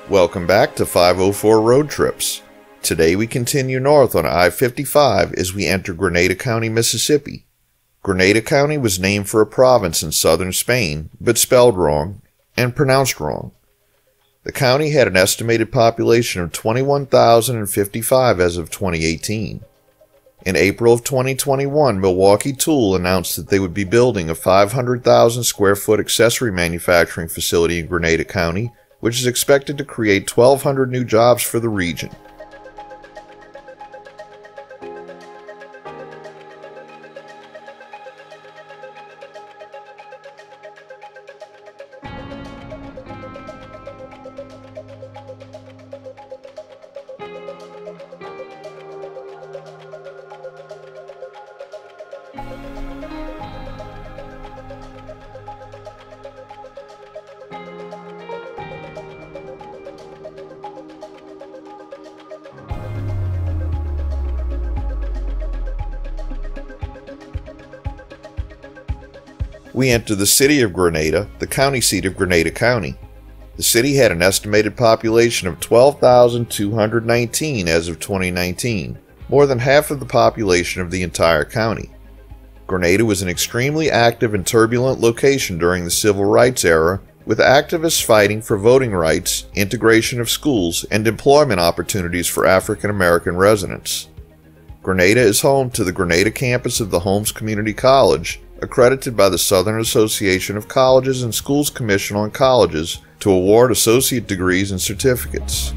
Welcome back to 504 Road Trips. Today we continue north on I-55 as we enter Grenada County, Mississippi. Grenada County was named for a province in southern Spain, but spelled wrong and pronounced wrong. The county had an estimated population of 21,055 as of 2018. In April of 2021, Milwaukee Tool announced that they would be building a 500,000 square foot accessory manufacturing facility in Grenada County, which is expected to create 1,200 new jobs for the region. We enter the city of Grenada, the county seat of Grenada County. The city had an estimated population of 12,219 as of 2019, more than half of the population of the entire county. Grenada was an extremely active and turbulent location during the civil rights era, with activists fighting for voting rights, integration of schools, and employment opportunities for African American residents. Grenada is home to the Grenada campus of the Holmes Community College, accredited by the Southern Association of Colleges and Schools Commission on Colleges to award associate degrees and certificates.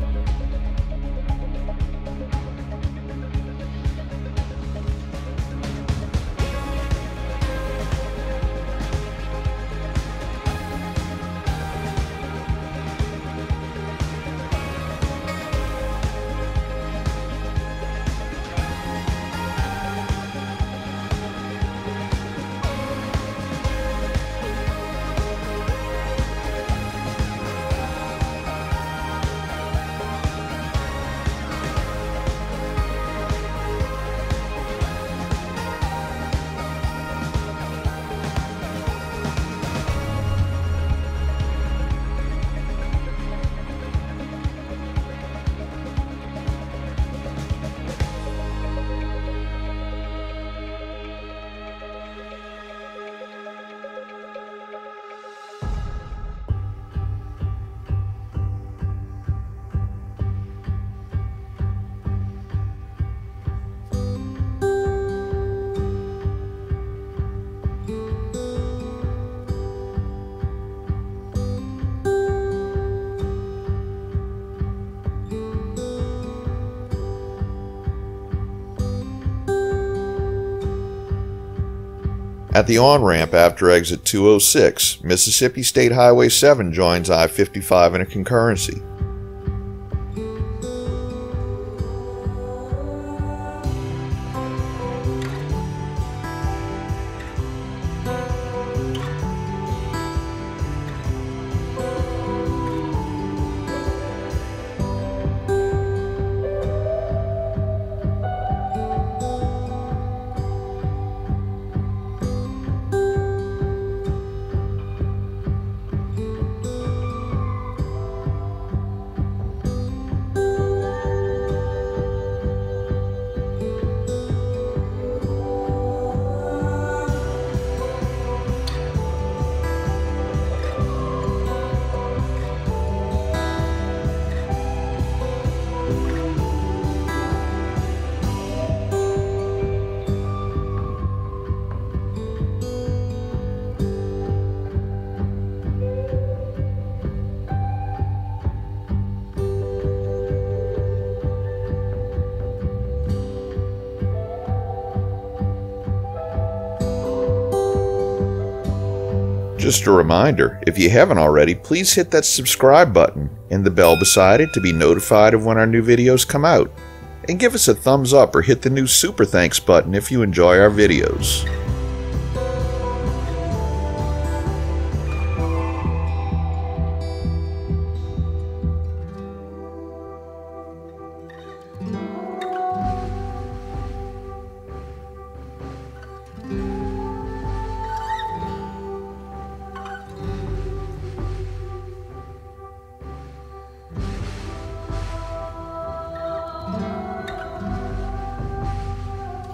At the on-ramp after exit 206, Mississippi State Highway 7 joins I-55 in a concurrency. Just a reminder, if you haven't already, please hit that subscribe button and the bell beside it to be notified of when our new videos come out. And give us a thumbs up or hit the new super thanks button if you enjoy our videos.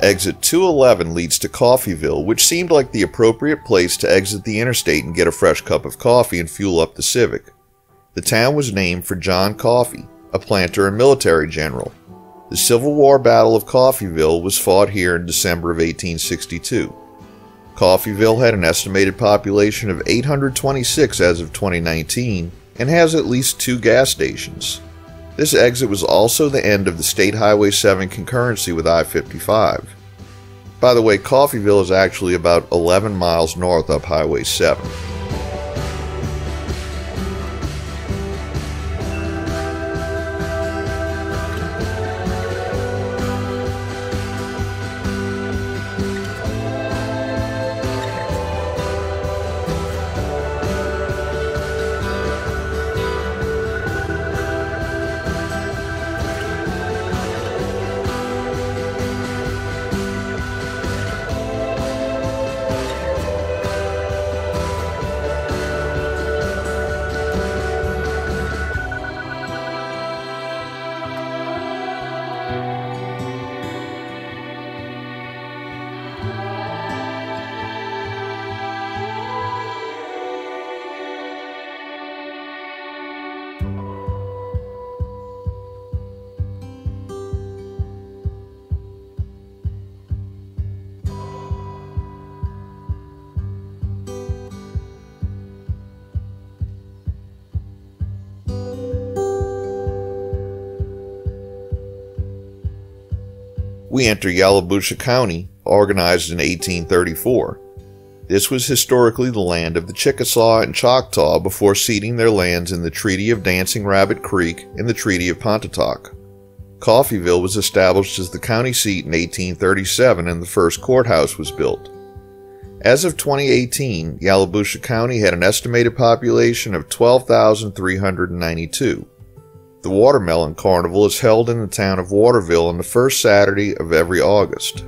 Exit 211 leads to Coffeyville, which seemed like the appropriate place to exit the interstate and get a fresh cup of coffee and fuel up the Civic. The town was named for John Coffey, a planter and military general. The Civil War Battle of Coffeyville was fought here in December of 1862. Coffeyville had an estimated population of 826 as of 2019 and has at least 2 gas stations. This exit was also the end of the State Highway 7 concurrency with I-55. By the way, Coffeyville is actually about 11 miles north up Highway 7. We enter Yallabusha County, organized in 1834. This was historically the land of the Chickasaw and Choctaw before ceding their lands in the Treaty of Dancing Rabbit Creek and the Treaty of Pontotoc. Coffeyville was established as the county seat in 1837 and the first courthouse was built. As of 2018, Yallabusha County had an estimated population of 12,392. The Watermelon Carnival is held in the town of Waterville on the first Saturday of every August.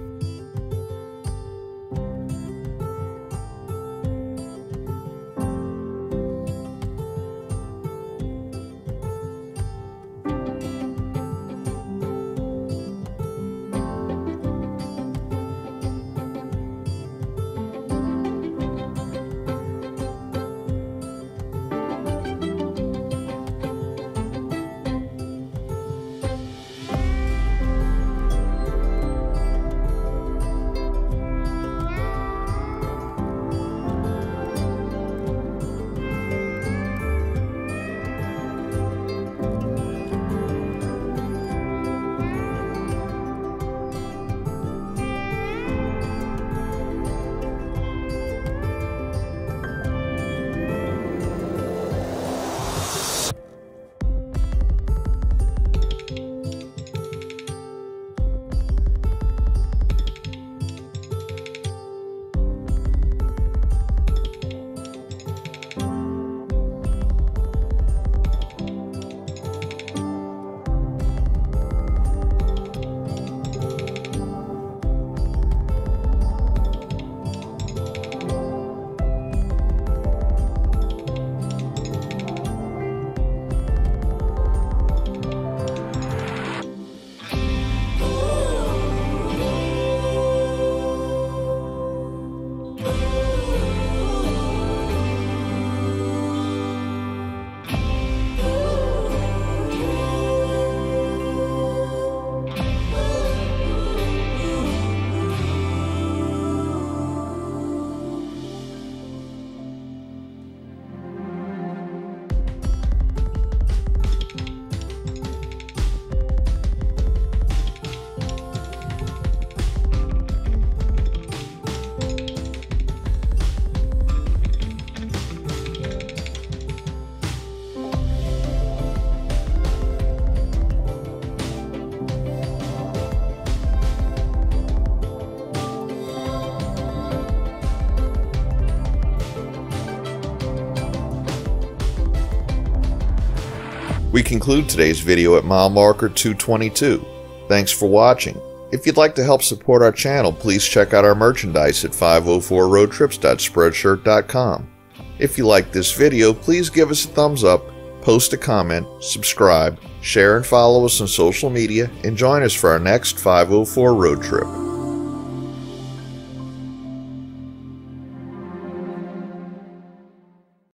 We conclude today's video at mile marker 222. Thanks for watching. If you'd like to help support our channel, please check out our merchandise at 504roadtrips.spreadshirt.com. If you like this video, please give us a thumbs up, post a comment, subscribe, share and follow us on social media, and join us for our next 504 road trip.